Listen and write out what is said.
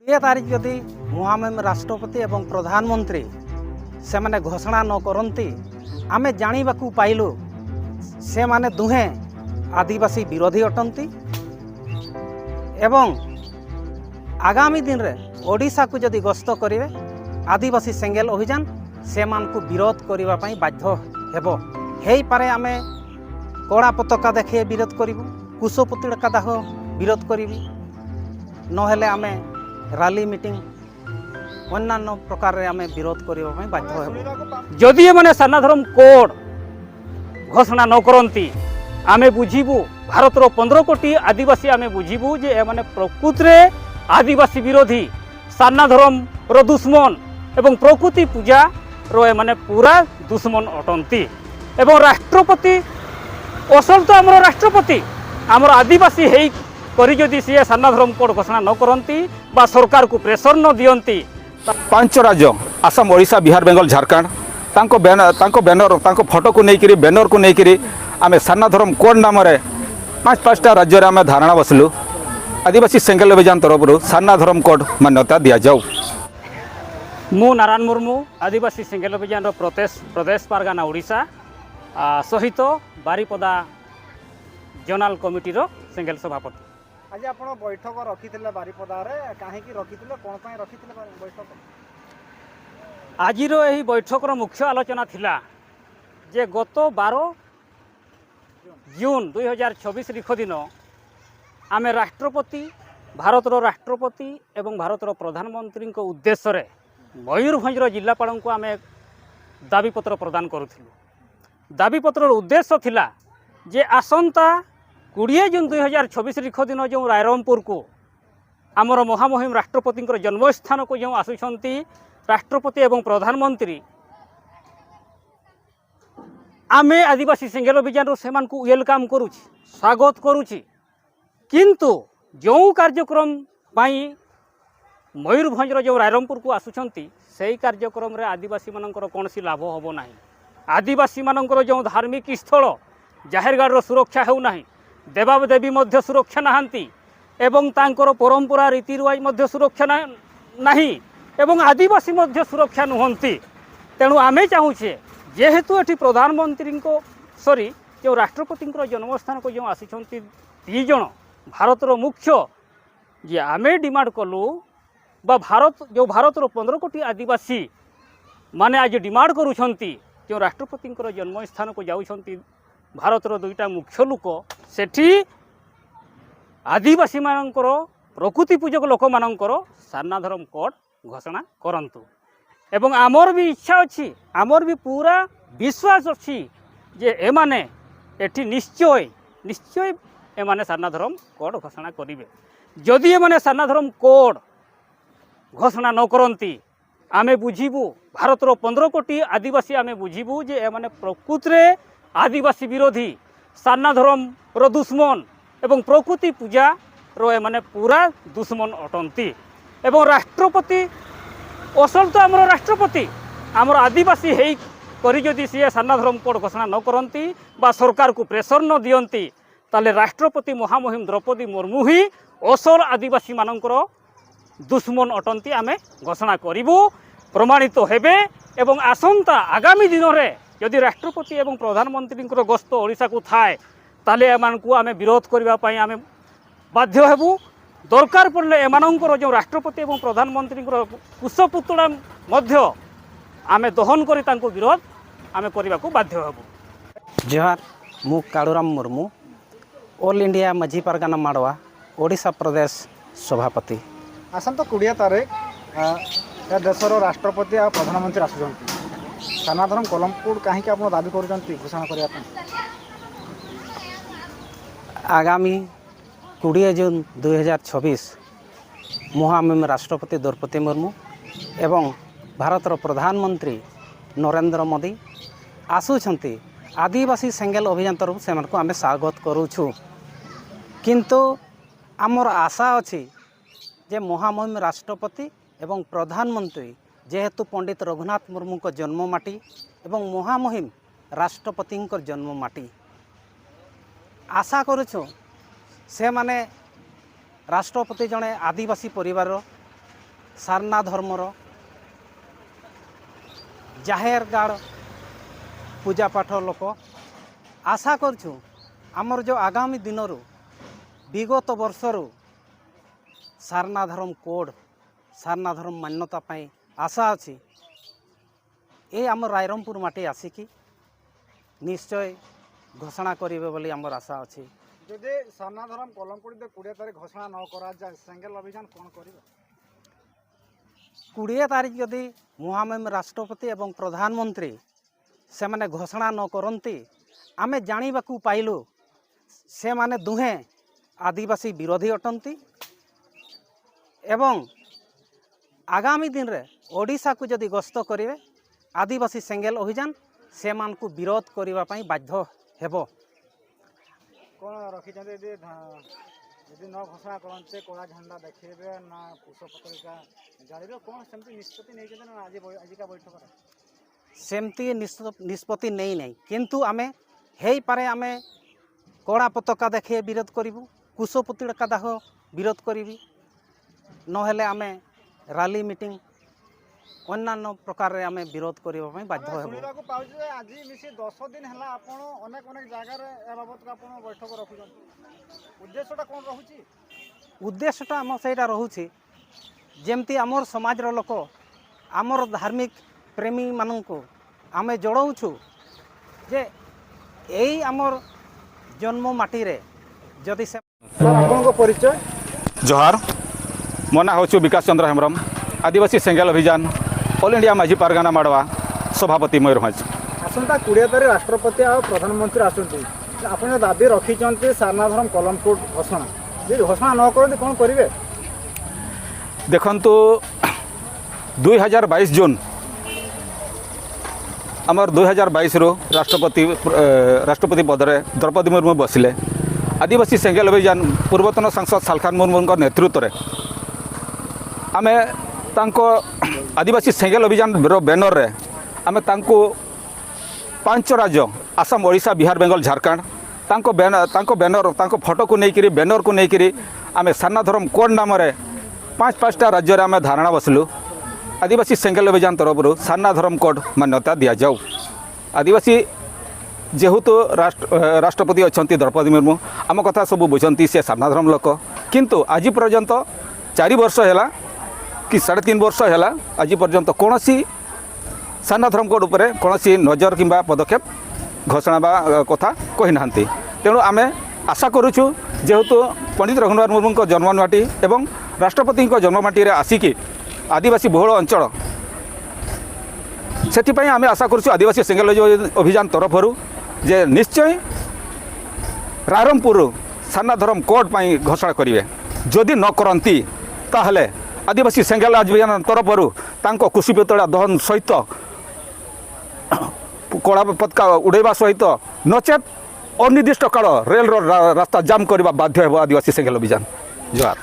ये तारीख जदि मुहामहिम राष्ट्रपति एवं प्रधानमंत्री से माने घोषणा न करती आमे जानिबाकू पाइलु से माने दुहे आदिवासी विरोधी अटंती एवं आगामी दिन रे ओडिशा को जदि गस्त करिवे आदिवासी सेंगेल अभियान से मान को विरोध करबा पई बाध्य हेबो हेई पारे आमे कड़ा पताका देखे विरोध करिवु कुशो पुतळा दाह विरोध करिवि नहेले आमे रैली मीटिंग अन्य प्रकार रे आमे विरोध करबा पई बाध्य हेबो जदि माने सनातन कोड घोषणा न करती आमे बुझीबू भारत रो 15 कोटी आदिवासी आमे बुझीबू जे ए माने प्रकृत रे आदिवासी विरोधी सान्ना धर्म रो दुश्मन एवं प्रकृति पूजा रो ए माने पूरा दुश्मन अटंती एवं राष्ट्रपति असल तो आमर राष्ट्रपति आमर आदिवासी हेई करी जदि सी सान्ना धर्म कोड घोषणा न करती बा सरकार को प्रेसर न दियंती 5 राज्य आसाम ओडिशा बिहार बेंगल झारखंड तांको बैनर तांको फोटो को लेकर बैनर को लेकर आम सान्ना धर्म कोड नाम 5-5टा राज्य में आम धारणा बसलु आदिवासी सेंगेल अभियान तरफ सान्ना धर्म कोड मान्यता दि जाऊ। मु नारायण मुर्मू आदिवासी सेंगेल अभियान प्रदेश पारगाना ओडिशा सहित बारिपदा जोनाल कमिटी सेंगेल सभापति। आज आपण बैठक रखिथिले बारिपदा रे काहे की रखिथिले कोन पई रखिथिले बैठक आजिर यही बैठक मुख्य आलोचना थिला जे गत 12 जून 2024 तारीख दिन आमे राष्ट्रपति भारत राष्ट्रपति एवं भारत प्रधानमंत्री उद्देश्य रे मयूरभंज जिलापाल को आमे दाबीपत्र प्रदान करूथिलु। दाबीपत्र उद्देश्य थिला जे आसंता 20 जून 2024 तारीख दिन जो रायरंगपुर को आमर महामहिम राष्ट्रपति जन्मस्थान को जो आसुछंती राष्ट्रपति एवं प्रधानमंत्री आमे आदिवासी सेंगेल अभियान से वेलकम करुछि स्वागत करुछि किंतु जो कार्यक्रम पाई मयूरभंज जो रायरंगपुर को आसुछंती सेही कार्यक्रम रे आदिवासी मानकर कौन सी लाभ होबो नाही। आदिवासी मानकर जो धार्मिक स्थल जाहेरगढ़ सुरक्षा हेउ नाही देवादेवी मध्य सुरक्षा नाहांती एवं तांकर परंपरा रीति रिवाज मध्य सुरक्षा नाही एवं आदिवासी मध्य सुरक्षा नुहंती। तेणु आमे चाहूचे जेहेतु एटी प्रधानमंत्री को सॉरी जो राष्ट्रपति जन्मस्थान को जो आसी दी जन भारत मुख्य जे आमे डिमांड कलु बा भारत 15 कोटी आदिवासी माने आज डिमांड करुछंती जो राष्ट्रपति जन्मस्थान को जाउछंती भारत दुईटा मुख्य लोक सेठी आदिवासी मानकर प्रकृति पूजक लोक मानकर सान्ना धर्म कोड घोषणा करंतु एवं आमर भी इच्छा अच्छी आमर भी पूरा विश्वास अच्छी जे एमाने एठी निश्चय एमाने सान्ना धर्म कोड घोषणा करिवे। जदि एमाने सान्ना धर्म कोड घोषणा न करंती आमे बुझीबू भारत 15 कोटी आदिवासी आमे बुझीबू जे एमाने प्रकृत रे आदिवासी विरोधी सान्ना धर्म रो दुश्मन एवं प्रकृति पूजा रो एमाने पूरा दुश्मन अटंती एवं राष्ट्रपति असल तो आमर राष्ट्रपति आमर आदिवासी हेई करी जदि सी सान्ना धर्म कोड घोषणा न करती बा सरकार को प्रेसर न दियंती ताले राष्ट्रपति महामहिम द्रौपदी मुर्मू ही असल आदिवासी मानकर दुश्मन अटंती आमे घोषणा करिवु प्रमाणित हेबे एवं आसंता आगामी दिन में यदि राष्ट्रपति एवं प्रधानमंत्री गस्त ओडिशा को थाए ताले एमानकु आमे विरोध करबा पई आमे बाध्य हेबु। दरकार पड़े एमानंकर जो राष्ट्रपति एवं प्रधानमंत्री कुशपुतला मध्य आमे दहन करी तांको विरोध आमे करबा को बाध्य हेबु। जोहार मु कालुराम मुर्मू ऑल इंडिया माझी पारगाना माड़वा ओडिशा प्रदेश सभापति। आसंता 20 तारीख देशर राष्ट्रपति और प्रधानमंत्री आसुचंती सान्ना धर्म कोड कहीं आप दाबी करुचंती घोषणा करने आगामी 20 जून 2026 महामहिम राष्ट्रपति द्रौपदी मुर्मू एवं भारत प्रधानमंत्री नरेंद्र मोदी आसुछंती आदिवासी सेंगेल अभियान तरफ से आम स्वागत करुछु किंतु आमर आशा अच्छी जे महामहिम राष्ट्रपति एवं प्रधानमंत्री जेहेतु पंडित रघुनाथ मुर्मू को जन्म माटी एवं महामहिम राष्ट्रपति जन्म माटी आशा करुछु से माने राष्ट्रपति जड़े आदिवासी परिवार ସାରନା ଧର୍ମର ଜାହେର ଗାଡ଼ ପୂଜାପାଠ ଲୋକ ଆଶା କରୁଛୁ ଆମର ଯେଉଁ ଆଗାମୀ ଦିନରୁ ବିଗତ ବର୍ଷରୁ ସାରନା ଧର୍ମ କୋଡ଼୍ ସାରନା ଧର୍ମ ମାନ୍ୟତା ପାଇଁ ଆଶା ଅଛି। ଏ ଆମ ରାଇରଙ୍ଗପୁର ମାଟି ଆସିକି ନିଶ୍ଚୟ ଘୋଷଣା କରିବେ ବୋଲି ଆମର ଆଶା ଅଛି। ଯଦି ସାରନା ଧରମ କଲମପୁରରେ 20 ତାରିଖ ଘୋଷଣା ନ କରାଯାଏ ସେଙ୍ଗେଲ ଅଭିଯାନ କ'ଣ କରିବେ? 20 ତାରିଖ ଯଦି ମହାମହିମ ରାଷ୍ଟ୍ରପତି ଏବଂ ପ୍ରଧାନମନ୍ତ୍ରୀ ସେମାନେ ଘୋଷଣା ନ କରନ୍ତି, ଆମେ ଜାଣିବାକୁ ପାଇଲୁ ସେମାନେ ଦୁହେଁ ଆଦିବାସୀ ବିରୋଧୀ ଅଟନ୍ତି ଏବଂ ଆଗାମୀ ଦିନରେ ଓଡ଼ିଶାକୁ ଯଦି ଗସ୍ତ କରିବେ ଆଦିବାସୀ ସେଙ୍ଗେଲ ଅଭିଯାନ ସେମାନଙ୍କୁ ବିରୋଧ କରିବା ପାଇଁ ବାଧ୍ୟ ହେବ। କ'ଣ ରଖିଛନ୍ତି ଯଦି ନ ଘୋଷଣା କରନ୍ତେ କଳା ଝଣ୍ଡା ଦେଖେଇବେ ନା ପୁଷ ପତ୍ରିକା ଜାଳିବେ, କ'ଣ ସେମିତି ନିଷ୍ପତ୍ତି ନେଇଛନ୍ତି ନା ଆଜିକା ବୈଠକରେ? ସେମିତି ନିଷ୍ପତ୍ତି ନେଇନାହିଁ, କିନ୍ତୁ ଆମେ ହେଇପାରେ ଆମେ କଳା ପତାକା ଦେଖେ ବିରୋଧ କରିବୁ, କୁଶ ପତ୍ରିକା ଦାହ ବିରୋଧ କରିବି, ନହେଲେ ଆମେ ରାଲି ମିଟିଂ ଅନ୍ୟାନ୍ୟ ପ୍ରକାରରେ ଆମେ ବିରୋଧ କରିବା ପାଇଁ ବାଧ୍ୟ ହେବୁ। ଶୁଣିବାକୁ ପାଉଛୁ ଯେ ଆଜି ମିଶି 10 ଦିନ ହେଲା ଆପଣ ଅନେକ ଜାଗାରେ ଏ ବାବଦକୁ ଆପଣ ବୈଠକ ରଖୁଛନ୍ତି, ଉଦ୍ଦେଶ୍ୟଟା କ'ଣ ରହୁଛି? ଉଦ୍ଦେଶ୍ୟଟା ଆମ ସେଇଟା ରହୁଛି ଯେମିତି ଆମର ସମାଜର ଲୋକ ଆମର ଧାର୍ମିକ ପ୍ରେମୀମାନଙ୍କୁ ଆମେ ଜଣାଉଛୁ ଯେ ଏଇ ଆମର ଜନ୍ମ ମାଟିରେ ଯଦି ସେ ଆପଣଙ୍କ ପରିଚୟ? जोहार मो ना हूँ विकास चंद्र हेम्रम आदिवासी सेंगेल अभियान ऑल इंडिया माझी पारगाना माड़वा सभापति मयूरभंज। ଆସନ୍ତା 20 ତାରିଖ ରାଷ୍ଟ୍ରପତି ଆଉ ପ୍ରଧାନମନ୍ତ୍ରୀ ଆସୁଛନ୍ତି, ଆପଣ ଦାବି ରଖିଛନ୍ତି ସାରନା ଧରମ କଲମପୁର ଘୋଷଣା, ଯଦି ଘୋଷଣା ନ କରନ୍ତି କ'ଣ କରିବେ? देखंतु 2022 जून आमर 2022 रो राष्ट्रपति पद में द्रौपदी मुर्मू बसिले। आदिवासी सेंगेल अभियान पूर्वतन सांसद सालखान मुर्मू नेतृत्व में आम आदिवासी सेंगेल अभियान बैनर रे आम 5 राज्य आसाम ओडिशा बिहार बेंगल झारखंड बैनर फोटो को लेकर बैनर को लेकर आम सारना धर्म कोड नाम 5-5टा राज्य आम धारणा बसलु। आदिवासी सेंगेल अभियान तरफ सारना धर्म कोड मान्यता दि जाऊ। आदिवासी जेहेतु राष्ट्रपति अच्छा द्रौपदी मुर्मू आम कथा सब बुझती सी सारना धर्म लोक, किंतु आज पर्यंत 4 वर्ष है कि 3.5 वर्ष है आज पर्यंत कौन सारना धर्म कोड उपरे कौन नजर कि पदक्षेप घोषणा कथा कही ना। तेणु आम आशा करुचु जेहेतु पंडित रघुनाथ मुर्मू जन्ममाटी एवं राष्ट्रपति जन्ममाटी आसिकी आदिवासी बहुल अंचल से आम आशा करुचु आदिवासी सेंगेल अभियान तरफ जे निश्चय रायरंगपुर सारना धर्म कोड पर घोषणा करेंगे। जदि न करती ताहले आदिवासी सेंगेल अभियान तरफ कुशी पुतला दहन सहित कला पताका उड़ेबा सहित नचेत अनिर्दिष्ट काल रेल रास्ता जाम करने बाध्य हो आदिवासी सेंगेल अभियान। जोहार।